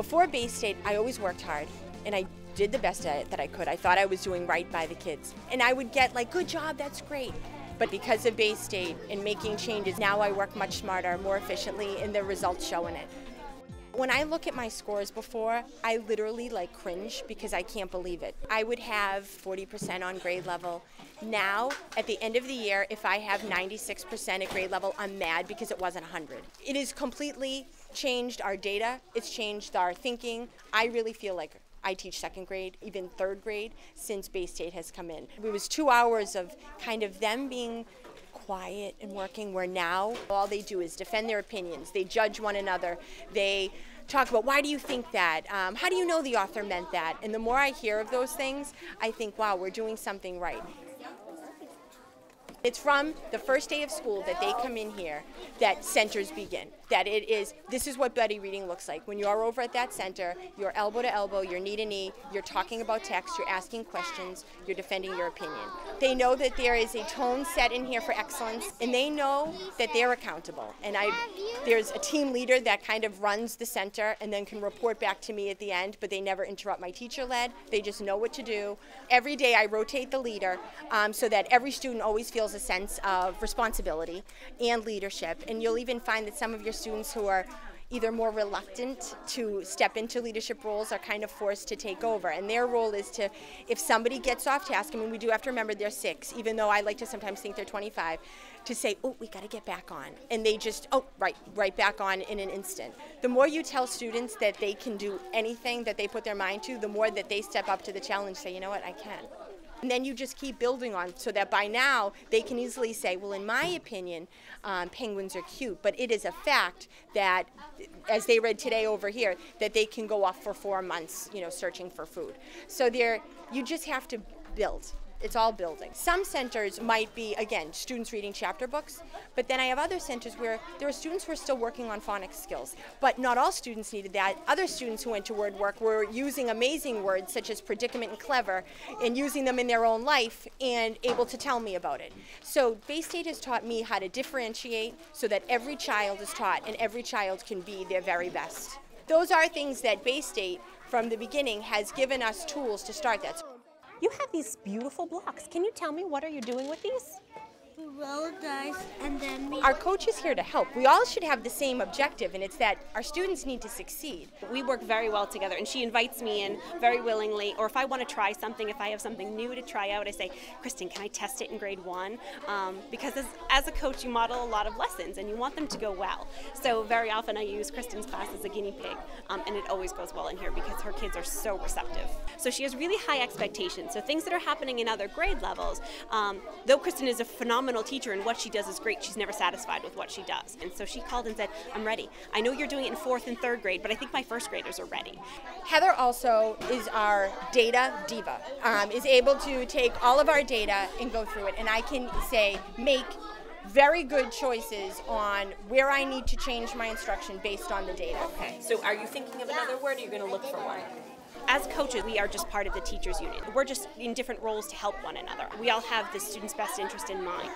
Before Bay State, I always worked hard, and I did the best that I could. I thought I was doing right by the kids. And I would get like, good job, that's great. But because of Bay State and making changes, now I work much smarter, more efficiently, and the results showing it. When I look at my scores before, I literally like cringe because I can't believe it. I would have 40% on grade level. Now, at the end of the year, if I have 96% at grade level, I'm mad because it wasn't 100. It has completely changed our data. It's changed our thinking. I really feel like I teach second grade, even third grade, since Bay State has come in. It was 2 hours of kind of them being quiet and working, where now all they do is defend their opinions. They judge one another. They talk about, why do you think that? How do you know the author meant that? And the more I hear of those things, I think, wow, we're doing something right. It's from the first day of school that they come in here that centers begin. That it is, this is what buddy reading looks like. When you're over at that center, you're elbow to elbow, you're knee to knee, you're talking about text, you're asking questions, you're defending your opinion. They know that there is a tone set in here for excellence, and they know that they're accountable. And there's a team leader that kind of runs the center and then can report back to me at the end, but they never interrupt my teacher-led. They just know what to do. Every day I rotate the leader so that every student always feels a sense of responsibility and leadership. And you'll even find that some of your students who are either more reluctant to step into leadership roles are kind of forced to take over. And their role is to, if somebody gets off task, I mean, we do have to remember they're 6, even though I like to sometimes think they're 25, to say, oh, we got to get back on. And they just, oh, right back on in an instant. The more you tell students that they can do anything that they put their mind to, the more that they step up to the challenge, say, you know what, I can. And then you just keep building on, so that by now they can easily say, well, in my opinion, penguins are cute, but it is a fact that, as they read today over here, that they can go off for 4 months, searching for food. So you just have to build. It's all building. Some centers might be, again, students reading chapter books, but then I have other centers where there are students who are still working on phonics skills. But not all students needed that. Other students who went to word work were using amazing words such as predicament and clever and using them in their own life and able to tell me about it. So Bay State has taught me how to differentiate so that every child is taught and every child can be their very best. Those are things that Bay State, from the beginning, has given us tools to start that. You have these beautiful blocks. Can you tell me, what are you doing with these? Roll dice, and then Our coach is here to help. We all should have the same objective, and it's that our students need to succeed. We work very well together, and she invites me in very willingly, or if I want to try something, if I have something new to try out, I say, Kristen, can I test it in grade 1? Because as a coach, you model a lot of lessons, and you want them to go well. So very often I use Kristen's class as a guinea pig, and it always goes well in here because her kids are so receptive. So she has really high expectations. So things that are happening in other grade levels, though Kristen is a phenomenal teacher and what she does is great, she's never satisfied with what she does. And so she called and said, I'm ready. I know you're doing it in 4th and 3rd grade, but I think my 1st graders are ready. Heather also is our data diva, is able to take all of our data and go through it. And I can say, make very good choices on where I need to change my instruction based on the data. Okay, so are you thinking of another word, or are you going to look for one? As coaches, we are just part of the teachers union. We're just in different roles to help one another. We all have the student's best interest in mind.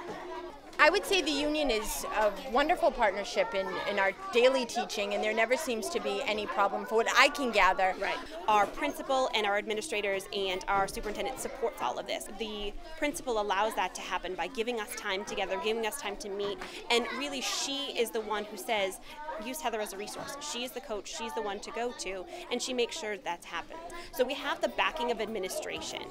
I would say the union is a wonderful partnership in our daily teaching, and there never seems to be any problem for what I can gather. Right. Our principal and our administrators and our superintendent supports all of this. The principal allows that to happen by giving us time together, giving us time to meet, and really she is the one who says, use Heather as a resource. She is the coach, she's the one to go to, and she makes sure that's happened. So we have the backing of administration.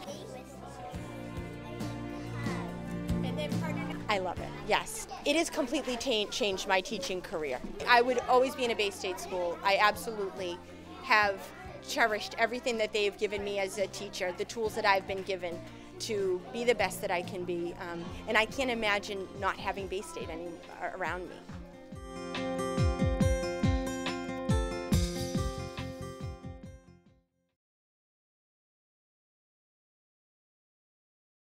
I love it, yes. It has completely changed my teaching career. I would always be in a Bay State school. I absolutely have cherished everything that they've given me as a teacher, the tools that I've been given to be the best that I can be. And I can't imagine not having Bay State around me.